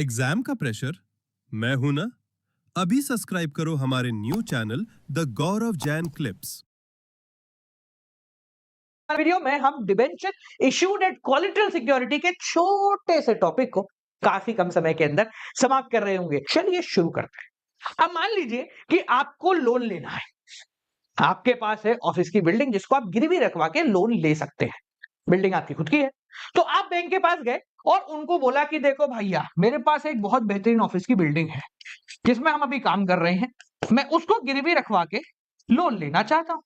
Exam का pressure? मैं हूं ना। अभी सब्सक्राइब करो हमारे new channel the Gaurav Jain clips. Video में हम debenture issued at collateral security के छोटे से टॉपिक को काफी कम समय के अंदर समाप्त कर रहे होंगे। चलिए शुरू करते हैं। अब मान लीजिए कि आपको लोन लेना है। आपके पास है ऑफिस की बिल्डिंग जिसको आप गिरवी रखवा के लोन ले सकते हैं। बिल्डिंग आपकी खुद की है। तो आप बैंक के पास गए और उनको बोला कि देखो भैया, मेरे पास एक बहुत बेहतरीन ऑफिस की बिल्डिंग है जिसमें हम अभी काम कर रहे हैं। मैं उसको गिरवी रखवा के लोन लेना चाहता हूं।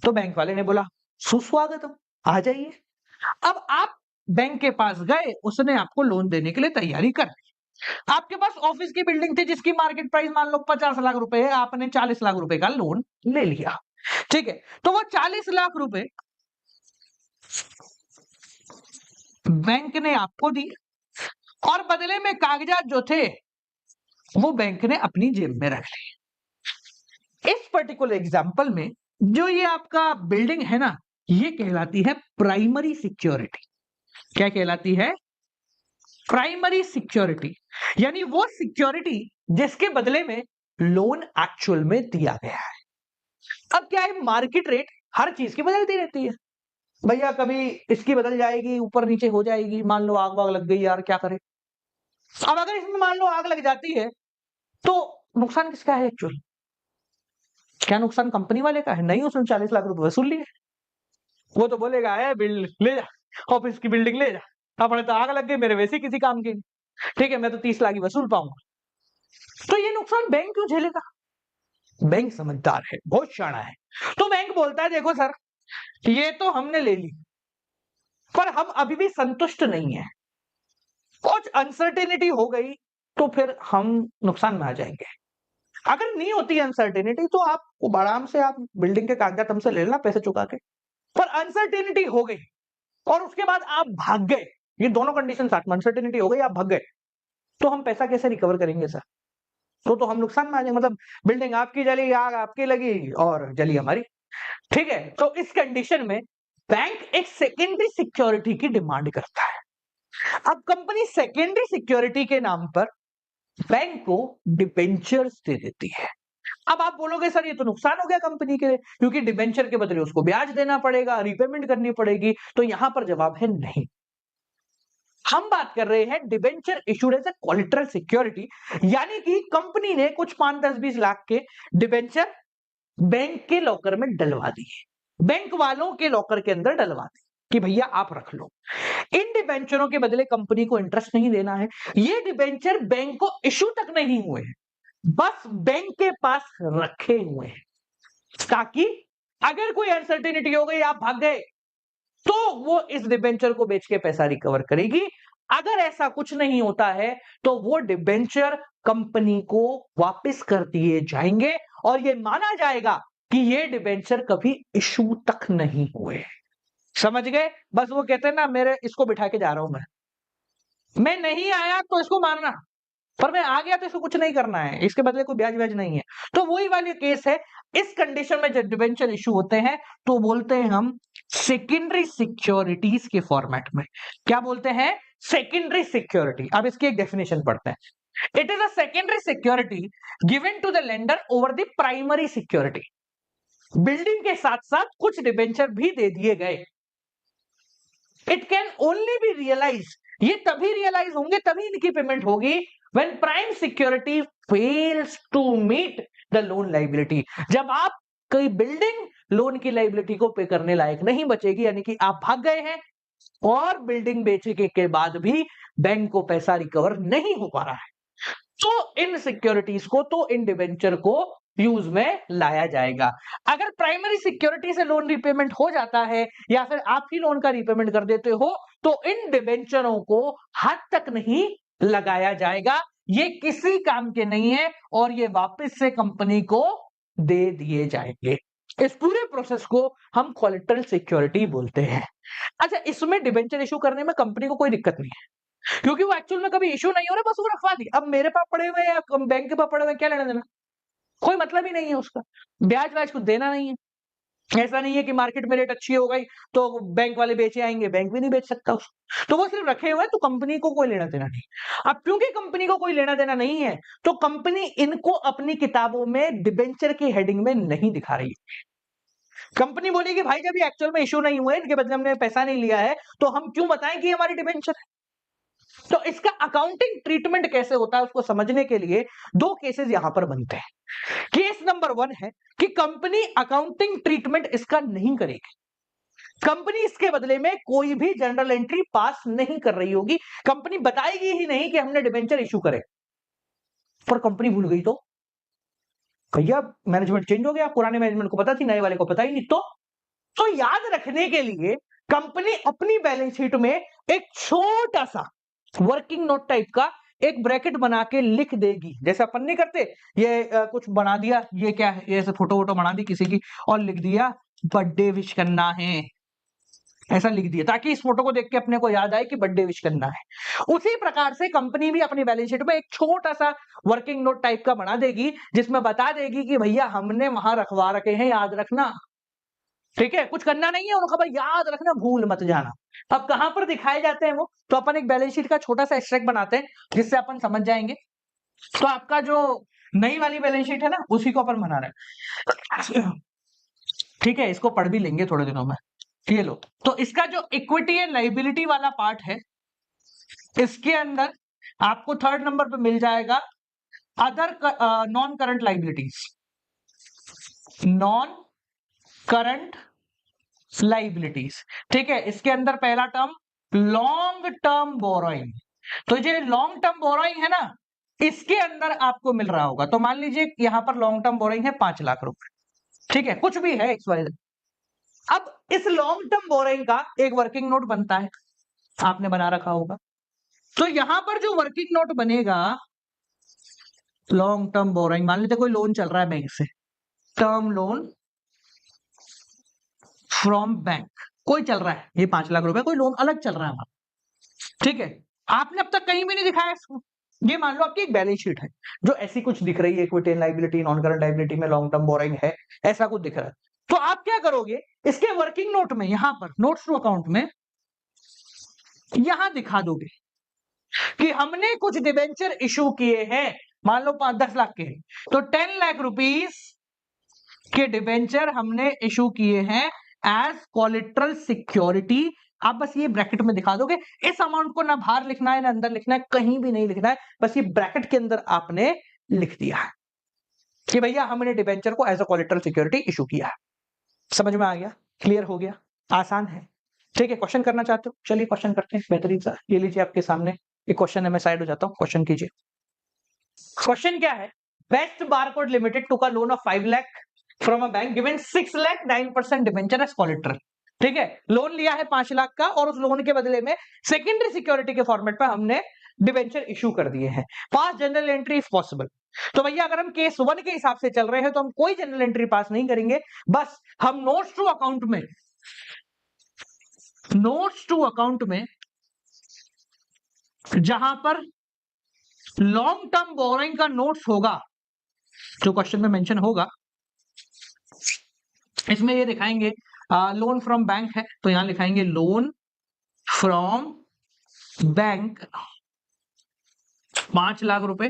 तो बैंक वाले ने बोला सुस्वागतम, आ जाइए। अब आप बैंक के पास गए, उसने आपको लोन देने के लिए तैयारी कर ली। आपके पास ऑफिस की बिल्डिंग थी जिसकी मार्केट प्राइस मान लो 50 लाख रुपए है, आपने 40 लाख रुपए का लोन ले लिया। ठीक है, तो वो 40 लाख रुपए बैंक ने आपको दी और बदले में कागजात जो थे वो बैंक ने अपनी जेब में रख लिए। इस पर्टिकुलर एग्जांपल में जो ये आपका बिल्डिंग है ना, ये कहलाती है प्राइमरी सिक्योरिटी। क्या कहलाती है? प्राइमरी सिक्योरिटी, यानी वो सिक्योरिटी जिसके बदले में लोन एक्चुअल में दिया गया है। अब क्या है, मार्केट रेट हर चीज की बदलती रहती है भैया, कभी इसकी बदल जाएगी, ऊपर नीचे हो जाएगी। मान लो आग वाग लग गई यार, क्या करें। अब अगर इसमें मान लो आग लग जाती है तो नुकसान किसका है एक्चुअल? क्या नुकसान कंपनी वाले का है? नहीं, उसने 40 लाख रुपए वसूल लिए। वो तो बोलेगा है बिल्ड ले जा, ऑफिस की बिल्डिंग ले जा, अपने तो आग लग गई, मेरे वैसे किसी काम की नहीं। ठीक है, मैं तो 30 लाख ही वसूल पाऊंगा। तो ये नुकसान बैंक क्यों झेलेगा? बैंक समझदार है, बहुत शाना है। तो बैंक बोलता है देखो सर, ये तो हमने ले ली, पर हम अभी भी संतुष्ट नहीं है। कुछ अनसर्टेनिटी हो गई तो फिर हम नुकसान में आ जाएंगे। अगर नहीं होती अनसर्टेनिटी तो आप आराम से आप बिल्डिंग के कागजात हमसे ले लेना पैसे चुका के। पर अनसर्टेनिटी हो गई और उसके बाद आप भाग गए, ये दोनों कंडीशन साथ में, अनसर्टेनिटी हो गई, आप भाग गए, तो हम पैसा कैसे रिकवर करेंगे सर? तो हम नुकसान में आ जाएंगे। मतलब बिल्डिंग आपकी जली, आग आपकी लगी और जली हमारी। ठीक है, तो इस कंडीशन में बैंक एक सेकेंडरी सिक्योरिटी की डिमांड करता है। अब कंपनी सेकेंडरी सिक्योरिटी के नाम पर बैंक को डिबेंचर्स दे देती है। अब आप बोलोगे सर ये तो नुकसान हो गया कंपनी के लिए, क्योंकि डिबेंचर के बदले उसको ब्याज देना पड़ेगा, रीपेमेंट करनी पड़ेगी। तो यहां पर जवाब है नहीं। हम बात कर रहे हैं debenture issued as a collateral security, यानी कि कंपनी ने कुछ 5, 10, 20 लाख के डिबेंचर बैंक के लॉकर में डलवा दिए, बैंक वालों के लॉकर के अंदर डलवा दिए कि भैया आप रख लो। इन डिबेंचरों के बदले कंपनी को इंटरेस्ट नहीं देना है। ये डिबेंचर बैंक को इशू तक नहीं हुए हैं, बस बैंक के पास रखे हुए हैं, ताकि अगर कोई अनसर्टेनिटी हो गई, आप भाग गए, तो वो इस डिबेंचर को बेच के पैसा रिकवर करेगी। अगर ऐसा कुछ नहीं होता है तो वो डिबेंचर कंपनी को वापस कर दिए जाएंगे और ये माना जाएगा कि ये डिबेंचर कभी इशू तक नहीं हुए। समझ गए? बस वो कहते हैं ना, मेरे इसको बिठा के जा रहा हूं मैं नहीं आया तो इसको मारना, पर मैं आ गया तो इसको कुछ नहीं करना है, इसके बदले कोई ब्याज व्याज नहीं है। तो वही वाली केस है। इस कंडीशन में जब डिबेंचर इशू होते हैं तो बोलते हैं हम सेकेंडरी सिक्योरिटीज के फॉर्मेट में। क्या बोलते हैं? Secondary security. अब इसकी एक डेफिनेशन पढ़ते हैं। It is a secondary security given to the lender over the primary security. Building के साथ साथ कुछ डिबेंचर भी दे दिए गए। It can only be realise, ये तभी रियलाइज होंगे, तभी इनकी पेमेंट होगी when prime security fails to meet the loan liability. जब आप कोई बिल्डिंग लोन की लायबिलिटी को पे करने लायक नहीं बचेगी, यानी कि आप भाग गए हैं और बिल्डिंग बेचने के बाद भी बैंक को पैसा रिकवर नहीं हो पा रहा है, तो इन सिक्योरिटीज को, तो इन डिबेंचर को यूज में लाया जाएगा। अगर प्राइमरी सिक्योरिटी से लोन रिपेमेंट हो जाता है या फिर आप ही लोन का रिपेमेंट कर देते हो, तो इन डिबेंचरों को हाथ तक नहीं लगाया जाएगा, ये किसी काम के नहीं है और ये वापस से कंपनी को दे दिए जाएंगे। इस पूरे प्रोसेस को हम कोलेटरल सिक्योरिटी बोलते हैं। अच्छा, इसमें डिबेंचर इशू करने में कंपनी को कोई दिक्कत नहीं है, क्योंकि वो एक्चुअल में कभी इशू नहीं हो रहा, बस वो रखवा दी। अब मेरे पास पड़े हुए या बैंक के पास पड़े हुए, क्या लेना देना, कोई मतलब ही नहीं है उसका, ब्याज व्याज कुछ देना नहीं है। ऐसा नहीं है कि मार्केट में रेट अच्छी हो गई तो बैंक वाले बेचे आएंगे, बैंक भी नहीं बेच सकता उसको, तो वो सिर्फ रखे हुए हैं, तो कंपनी को कोई लेना देना नहीं। अब क्योंकि कंपनी को कोई लेना देना नहीं है, तो कंपनी इनको अपनी किताबों में डिबेंचर की हेडिंग में नहीं दिखा रही है। कंपनी बोलेगी भाई जब ये एक्चुअल में इश्यू नहीं हुए, इनके बदले हमने पैसा नहीं लिया है, तो हम क्यों बताएं कि हमारी डिबेंचर है। तो इसका अकाउंटिंग ट्रीटमेंट कैसे होता है उसको समझने के लिए दो केसेस यहां पर बनते हैं। केस नंबर 1 है कि कंपनी अकाउंटिंग ट्रीटमेंट इसका नहीं करेगी, कंपनी इसके बदले में कोई भी जनरल एंट्री पास नहीं कर रही होगी, कंपनी बताएगी ही नहीं कि हमने डिबेंचर इशू करे। पर कंपनी भूल गई तो भैया मैनेजमेंट चेंज हो गया, पुराने मैनेजमेंट को पता थी, नए वाले को पता ही नहीं। तो याद रखने के लिए कंपनी अपनी बैलेंस शीट में एक छोटा सा वर्किंग नोट टाइप का एक ब्रैकेट बना के लिख देगी, जैसे अपन नहीं करते, ये कुछ बना दिया, ये क्या है, ये ऐसे फोटो वोटो बना दी किसी की और लिख दिया बर्थडे विश करना है, ऐसा लिख दिया ताकि इस फोटो को देख के अपने को याद आए कि बर्थडे विश करना है। उसी प्रकार से कंपनी भी अपनी बैलेंस शीट में एक छोटा सा वर्किंग नोट टाइप का बना देगी, जिसमें बता देगी कि भैया हमने वहां रखवा रखे हैं, याद रखना। ठीक है, कुछ करना नहीं है, उन्होंने कहा याद रखना, भूल मत जाना। अब कहां पर दिखाए जाते हैं वो, तो अपन एक बैलेंस शीट का छोटा सा एक्सट्रैक्ट बनाते हैं जिससे अपन समझ जाएंगे। तो आपका जो नई वाली बैलेंस शीट है ना, उसी को अपन बना रहे हैं। ठीक है, इसको पढ़ भी लेंगे थोड़े दिनों में। ये लो, तो इसका जो इक्विटी एंड लाइबिलिटी वाला पार्ट है, इसके अंदर आपको 3rd नंबर पे मिल जाएगा other non current liabilities, non current liabilities. ठीक है, इसके अंदर पहला टर्म लॉन्ग टर्म बोरोइंग, तो ये लॉन्ग टर्म बोरोइंग है ना, इसके अंदर आपको मिल रहा होगा। तो मान लीजिए यहां पर लॉन्ग टर्म बोरोइंग है 5 लाख रुपए, ठीक है, कुछ भी है XYZ। अब इस लॉन्ग टर्म बोरोइंग का एक वर्किंग नोट बनता है, आपने बना रखा होगा। तो यहां पर जो वर्किंग नोट बनेगा, लॉन्ग टर्म बोरोइंग, मान लीजिए कोई लोन चल रहा है बैंक से, टर्म लोन फ्रॉम बैंक, कोई चल रहा है, ये 5 लाख रुपए कोई लोन अलग चल रहा है हमारा। ठीक है, आपने अब तक कहीं भी नहीं दिखाया इसको, ये मान लो आपकी एक बैलेंस शीट है जो ऐसी कुछ दिख रही है, equity liability, non current liability में लॉन्ग टर्म बोरोइंग है, ऐसा कुछ दिख रहा है। तो आप क्या करोगे, इसके वर्किंग नोट में, यहां पर नोट्स टू अकाउंट में यहां दिखा दोगे कि हमने कुछ डिबेंचर इशू किए हैं, मान लो 5-10 लाख के, तो 10 लाख रुपीस के डिबेंचर हमने इशू किए हैं एज कोलेटरल सिक्योरिटी। आप बस ये ब्रैकेट में दिखा दोगे, इस अमाउंट को ना बाहर लिखना है ना अंदर लिखना है, कहीं भी नहीं लिखना है, बस ये ब्रैकेट के अंदर आपने लिख दिया है कि भैया हमने डिबेंचर को as a collateral security issue किया है। समझ में आ गया, क्लियर हो गया, आसान है। ठीक है, क्वेश्चन करना चाहते हो, चलिए क्वेश्चन करते हैं। बेहतरीन सा ये लीजिए आपके सामने एक क्वेश्चन है, मैं साइड हो जाता हूं, क्वेश्चन कीजिए। क्वेश्चन क्या है, Best Barcode Limited took a loan of 5 lakh from a bank given 6 lakh 9% debenture as collateral. ठीक है, लोन लिया है 5 लाख का और उस लोन के बदले में सेकेंडरी सिक्योरिटी के फॉर्मेट पर हमने डिबेंचर इशू कर दिए हैं, पास जनरल एंट्री इफ पॉसिबल। तो भैया अगर हम केस 1 के हिसाब से चल रहे हैं तो हम कोई जनरल एंट्री पास नहीं करेंगे, बस हम नोट्स टू अकाउंट में, नोट्स टू अकाउंट में जहां पर लॉन्ग टर्म बोरोइंग का नोट्स होगा, जो क्वेश्चन में मेंशन होगा, इसमें ये दिखाएंगे लोन फ्रॉम बैंक है, तो यहां लिखाएंगे लोन फ्रॉम बैंक 5 लाख रुपए।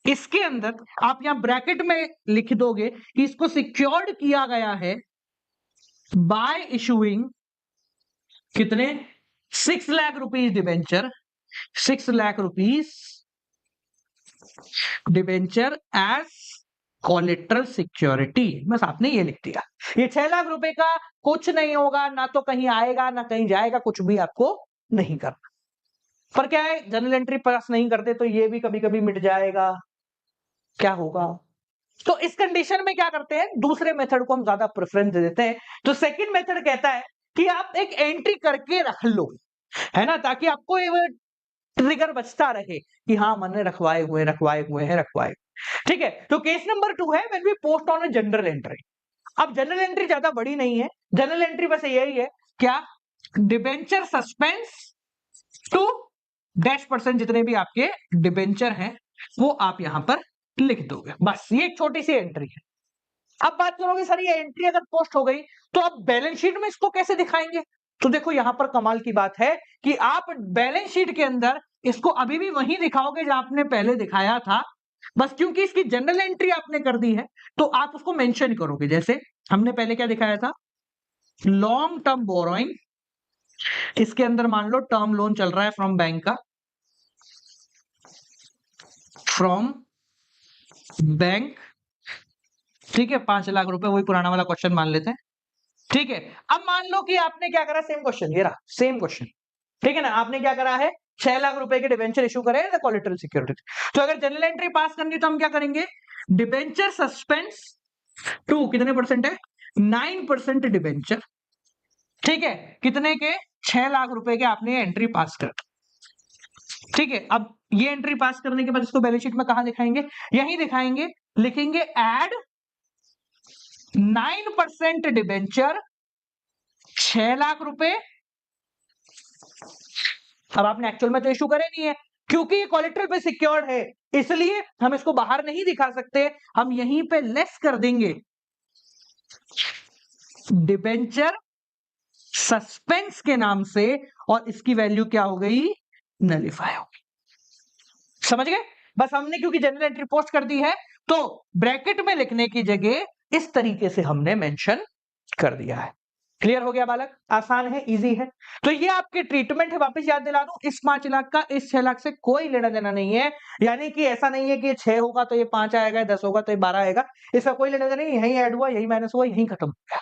इसके अंदर आप यहां ब्रैकेट में लिख दोगे कि इसको सिक्योर्ड किया गया है बाय इशूइंग कितने, 6 lakh rupees debenture, 6 lakh rupees debenture as collateral security. बस आपने ये लिख दिया, ये 6 लाख रुपए का कुछ नहीं होगा, ना तो कहीं आएगा ना कहीं जाएगा, कुछ भी आपको नहीं करना। पर क्या है, जनरल एंट्री पास नहीं करते तो ये भी कभी कभी मिट जाएगा, क्या होगा। तो इस कंडीशन में क्या करते हैं, दूसरे मेथड को हम ज्यादा प्रेफरेंस दे देते हैं। तो सेकंड मेथड कहता है कि आप एक एंट्री करके रख लो, है ना, ताकि आपको ये ट्रिगर बचता रहे कि हाँ मैंने रखवाए हुए हैं। ठीक है, तो केस नंबर 2 है when we post on a journal entry. अब जनरल एंट्री ज्यादा बड़ी नहीं है, जनरल एंट्री बस यही है, क्या, डिबेंचर सस्पेंस टू -% जितने भी आपके डिबेंचर हैं वो आप यहां पर लिख दोगे, बस ये एक छोटी सी एंट्री है। अब बात करोगे सर ये एंट्री अगर पोस्ट हो गई तो अब बैलेंस शीट में इसको कैसे दिखाएंगे? तो देखो यहां पर कमाल की बात है कि आप बैलेंस शीट के अंदर इसको अभी भी वहीं दिखाओगे जहां आपने पहले दिखाया था, बस क्योंकि इसकी जनरल एंट्री आपने कर दी है तो आप उसको मेंशन करोगे। जैसे हमने पहले क्या दिखाया था, लॉन्ग टर्म बोरोइंग, इसके अंदर मान लो टर्म लोन चल रहा है फ्रॉम बैंक का, फ्रॉम बैंक, ठीक है, 5 लाख रुपए, वही पुराना वाला क्वेश्चन मान लेते हैं, ठीक है। अब मान लो कि आपने क्या करा, सेम क्वेश्चन, ये रहा सेम क्वेश्चन, ठीक है ना, आपने क्या करा है, 6 लाख रुपए के डिबेंचर इशू करे कोलेटरल सिक्योरिटी। तो अगर जनरल एंट्री पास करनी तो हम क्या करेंगे, डिबेंचर सस्पेंस टू कितने परसेंट है, 9% डिबेंचर, ठीक है, कितने के, 6 लाख रुपए के आपने एंट्री पास कर, ठीक है। अब ये एंट्री पास करने के बाद इसको बैलेंस शीट में कहां दिखाएंगे, यहीं दिखाएंगे, लिखेंगे एड 9% डिबेंचर 6 लाख रुपए। अब आपने एक्चुअल में तो इशू करे नहीं है क्योंकि ये कोलेटरल पे सिक्योर्ड है, इसलिए हम इसको बाहर नहीं दिखा सकते, हम यहीं पे लेस कर देंगे डिबेंचर सस्पेंस के नाम से, और इसकी वैल्यू क्या हो गई, नलिफाई हो गई। समझ गए? बस हमने क्योंकि जनरल एंट्री पोस्ट कर दी है तो ब्रैकेट में लिखने की जगह इस तरीके से हमने मेंशन कर दिया है। क्लियर हो गया बालक? आसान है, इजी है। तो ये आपके ट्रीटमेंट है, वापस याद दिला दूं, इस 5 लाख का इस 6 लाख से कोई लेना देना नहीं है। यानी कि ऐसा नहीं है कि ये 6 होगा तो ये 5 आएगा, 10 होगा तो ये 12 आएगा, इसका कोई लेना देना नहीं, यही ऐड हुआ, यही माइनस हुआ, यही खत्म हो गया।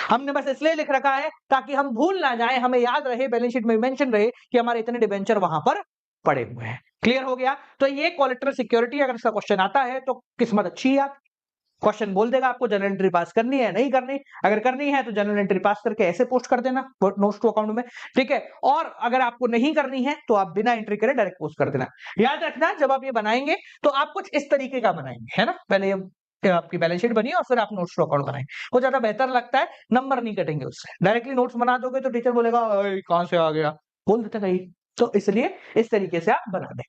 हमने बस इसलिए लिख रखा है ताकि हम भूल ना जाए, हमें याद रहे, बैलेंस शीट में मेंशन रहे कि हमारे इतने डिबेंचर वहां पर पड़े हुए हैं। क्लियर हो गया? तो ये कोलेटरल सिक्योरिटी, अगर इसका क्वेश्चन आता है तो किस्मत अच्छी है आपकी, क्वेश्चन बोल देगा आपको जनरल एंट्री पास करनी है नहीं करनी, अगर करनी है तो जनरल एंट्री पास करके ऐसे पोस्ट कर देना नोट्स टू अकाउंट में, ठीक है। और अगर आपको नहीं करनी है तो आप बिना एंट्री करे डायरेक्ट पोस्ट कर देना। याद रखना जब आप ये बनाएंगे तो आप कुछ इस तरीके का बनाएंगे, है ना, पहले ये आपकी बैलेंस शीट बनी और फिर आप नोट्स टू अकाउंट बनाएंगे, वो ज्यादा बेहतर लगता है, नंबर नहीं कटेंगे उससे। डायरेक्टली नोट्स बना दोगे तो टीचर बोलेगा कहां से आ गया, बोल देता कहीं, तो इसलिए इस तरीके से आप बना दें,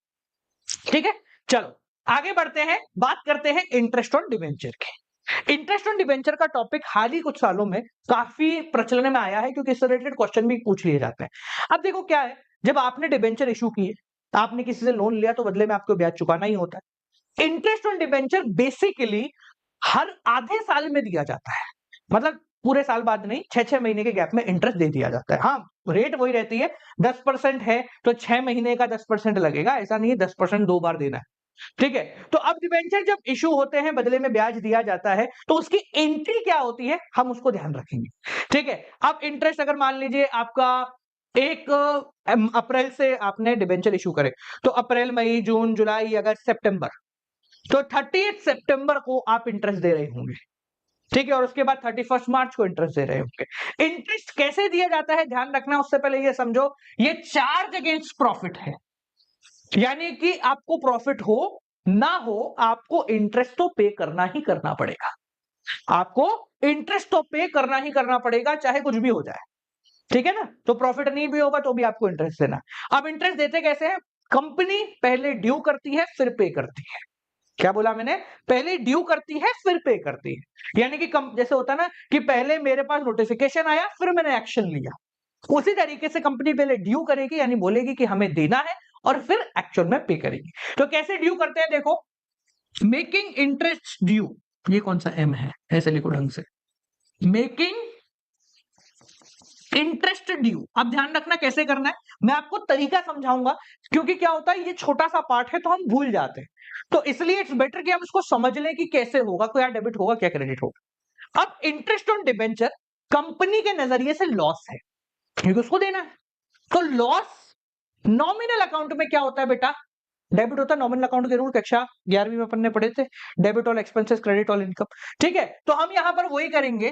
ठीक है। चलो आगे बढ़ते हैं, बात करते हैं इंटरेस्ट ऑन डिबेंचर की। इंटरेस्ट ऑन डिबेंचर का टॉपिक हाल ही कुछ सालों में काफी प्रचलन में आया है क्योंकि इससे रिलेटेड क्वेश्चन भी पूछ लिए जाते हैं। अब देखो क्या है, जब आपने डिबेंचर इशू किए, आपने किसी से लोन लिया तो बदले में आपको ब्याज चुकाना ही होता है। इंटरेस्ट ऑन डिबेंचर बेसिकली हर आधे साल में दिया जाता है, मतलब पूरे साल बाद नहीं, 6-6 महीने के गैप में इंटरेस्ट दे दिया जाता है। हाँ, रेट वही रहती है, 10% है तो 6 महीने का 10% लगेगा, ऐसा नहीं है 10% 2 बार देना है, ठीक है। तो अब डिबेंचर जब इशू होते हैं, बदले में ब्याज दिया जाता है, तो उसकी एंट्री क्या होती है हम उसको ध्यान रखेंगे, ठीक है। अब इंटरेस्ट अगर मान लीजिए आपका 1 अप्रैल से आपने डिबेंचर इशू करे, तो अप्रैल, मई, जून, जुलाई, अगस्त, सितंबर, तो 30 सितंबर को आप इंटरेस्ट दे रहे होंगे, ठीक है, और उसके बाद 31 मार्च को इंटरेस्ट दे रहे होंगे। इंटरेस्ट कैसे दिया जाता है ध्यान रखना, उससे पहले ये समझो, ये चार्ज अगेंस्ट प्रॉफिट है, यानी कि आपको प्रॉफिट हो ना हो, आपको इंटरेस्ट तो पे करना ही करना पड़ेगा, आपको इंटरेस्ट तो पे करना ही करना पड़ेगा, चाहे कुछ भी हो जाए, ठीक है ना। तो प्रॉफिट नहीं भी होगा तो भी आपको इंटरेस्ट देना। अब इंटरेस्ट देते कैसे हैं, कंपनी पहले ड्यू करती है फिर पे करती है। क्या बोला मैंने, पहले ड्यू करती है फिर पे करती है, यानी कि जैसे होता है ना कि पहले मेरे पास नोटिफिकेशन आया फिर मैंने एक्शन लिया, उसी तरीके से कंपनी पहले ड्यू करेगी, यानी बोलेगी कि हमें देना है, और फिर एक्चुअल में पे करेगी। तो कैसे ड्यू करते हैं देखो, मेकिंग इंटरेस्ट ड्यू, ये कौन सा एम है, ऐसे लिखो ढंग से, मेकिंग इंटरेस्ट ड्यू। अब ध्यान रखना कैसे करना है, मैं आपको तरीका समझाऊंगा, क्योंकि क्या होता है ये छोटा सा पार्ट है तो हम भूल जाते हैं, तो इसलिए इट्स बेटर कि हम इसको समझ लें कि कैसे होगा, क्या डेबिट होगा क्या क्रेडिट होगा। अब इंटरेस्ट ऑन डिबेंचर कंपनी के नजरिए से लॉस है क्योंकि उसको देना है, तो लॉस नॉमिनल अकाउंट में क्या होता है बेटा, डेबिट होता है। नॉमिनल अकाउंट के रूल कक्षा 11वीं में अपन ने पढ़े थे, debit all expenses credit all income, ठीक है। तो हम यहां पर वही करेंगे,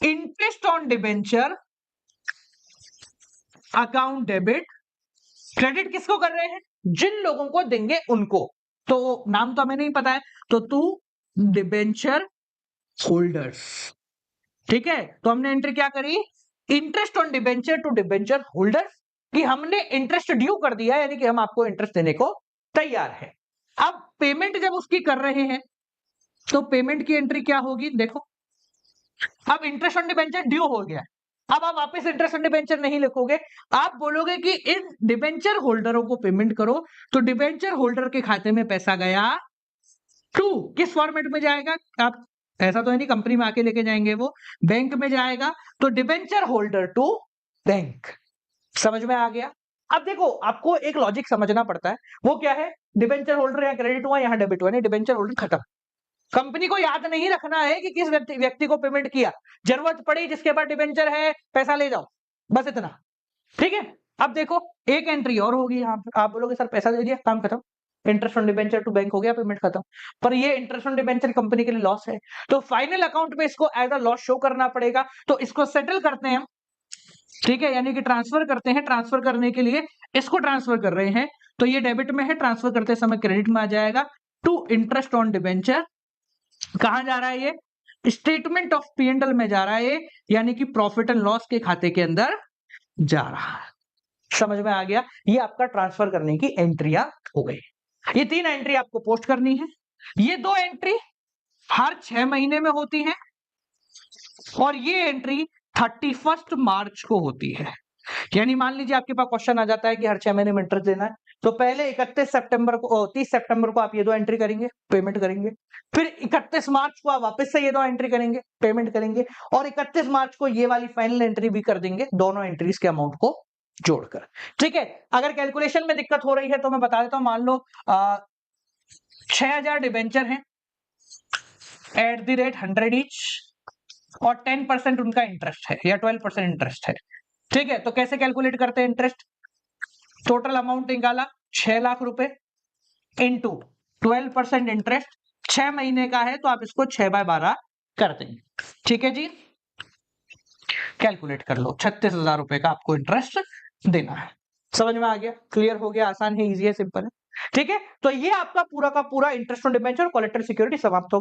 interest on debenture account debit, credit किसको कर रहे हैं, जिन लोगों को देंगे उनको, तो नाम तो हमें नहीं पता है, तो तू डिबेंचर होल्डर्स, ठीक है। तो हमने एंट्री क्या करी, interest on debenture to debenture holders, कि हमने इंटरेस्ट ड्यू कर दिया, यानी कि हम आपको इंटरेस्ट देने को तैयार है। अब पेमेंट जब उसकी कर रहे हैं तो पेमेंट की एंट्री क्या होगी, देखो अब इंटरेस्ट ऑन डिबेंचर ड्यू हो गया, अब आप वापस इंटरेस्ट ऑन डिबेंचर नहीं लिखोगे, आप बोलोगे कि इन डिबेंचर होल्डरों को पेमेंट करो। तो डिबेंचर होल्डर के खाते में पैसा गया टू, किस फॉर्मेट में जाएगा, आप ऐसा तो है नहीं कंपनी में आके लेके जाएंगे, वो बैंक में जाएगा। तो डिबेंचर होल्डर टू बैंक, समझ में आ गया। अब देखो आपको एक लॉजिक समझना पड़ता है, वो क्या है, डिबेंचर होल्डर यहाँ क्रेडिट हुआ यहाँ डेबिट हुआ, नहीं डिबेंचर होल्डर खत्म। कंपनी को याद नहीं रखना है कि किस व्यक्ति को पेमेंट किया, जरूरत पड़ी जिसके पास डिबेंचर है पैसा ले जाओ, बस इतना, ठीक है। अब देखो एक एंट्री और होगी यहाँ पे, आप बोलोगे सर पैसा दे दिया काम खत्म, interest on debenture to bank हो गया, पेमेंट खत्म। पर ये इंटरेस्ट ऑन डिबेंचर कंपनी के लिए लॉस है, तो फाइनल अकाउंट में इसको एज अ लॉस शो करना पड़ेगा। तो इसको सेटल करते हैं, ठीक है, यानी कि ट्रांसफर करते हैं। ट्रांसफर करने के लिए इसको ट्रांसफर कर रहे हैं, तो ये डेबिट में है, ट्रांसफर करते समय क्रेडिट में आ जाएगा टू इंटरेस्ट ऑन डिबेंचर। कहां जा रहा है ये, स्टेटमेंट ऑफ P&L में जा रहा है, यानी कि प्रॉफिट एंड लॉस के खाते के अंदर जा रहा है। समझ में आ गया, ये आपका ट्रांसफर करने की एंट्रियां हो गई। ये 3 एंट्री आपको पोस्ट करनी है, ये 2 एंट्री हर 6 महीने में होती है, और ये एंट्री 31 मार्च को होती है। यानी मान लीजिए आपके पास क्वेश्चन आ जाता है कि हर 6 महीने में इंटरेस्ट देना है, तो पहले 31 सितंबर को 30 सितंबर को आप ये 2 एंट्री करेंगे, पेमेंट करेंगे। फिर 31 मार्च को आप वापस से ये 2 एंट्री करेंगे, पेमेंट करेंगे, और 31 मार्च को ये वाली फाइनल एंट्री भी कर देंगे, दोनों एंट्रीज के अमाउंट को जोड़कर, ठीक है। अगर कैलकुलेशन में दिक्कत हो रही है तो मैं बता देता हूं, मान लो 6000 डिबेंचर हैं एट द रेट 100 ईच, और 10% उनका इंटरेस्ट है या 12% इंटरेस्ट है, ठीक है। तो कैसे कैलकुलेट करते हैं इंटरेस्ट, टोटल अमाउंट निकाला 6 लाख रुपए इंटू 12% इंटरेस्ट, 6 महीने का है तो आप इसको 6/12 कर देंगे, ठीक है जी। कैलकुलेट कर लो, 36,000 रुपए का आपको इंटरेस्ट देना है। समझ में आ गया, क्लियर हो गया, आसान है, इजी है, सिंपल है, ठीक है। तो ये आपका पूरा का पूरा इंटरेस्ट ऑन डिबेंचर और कोलेटरल सिक्योरिटी समाप्त हो गया।